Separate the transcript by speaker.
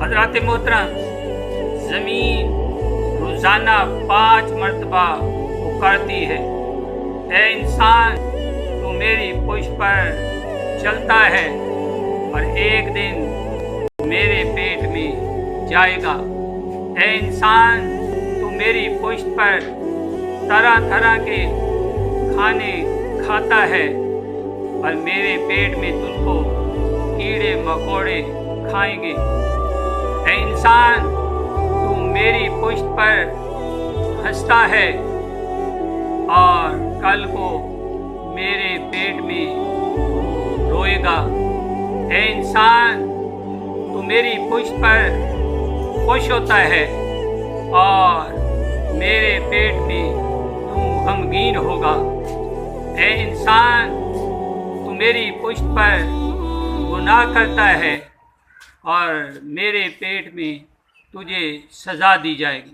Speaker 1: حضرات محترم، زمین روزانہ 5 مرتبہ پکارتی ہے، اے انسان تو میری پشت پر چلتا ہے اور ایک دن میرے پیٹ میں جائے گا۔ اے انسان تو میری پشت پر طرح طرح کے کھانے کھاتا ہے اور میرے پیٹ میں تجھ کو کیڑے مکوڑے کھائیں گے۔ اے انسان تو میری پشت پر ہنستا ہے اور کل کو میرے پیٹ میں روئے گا۔ اے انسان تو میری پشت پر خوش ہوتا ہے اور میرے پیٹ میں تو غمگین ہوگا۔ اے انسان تو میری پشت پر گناہ کرتا ہے اور میرے پیٹ میں تجھے سزا دی جائے گی۔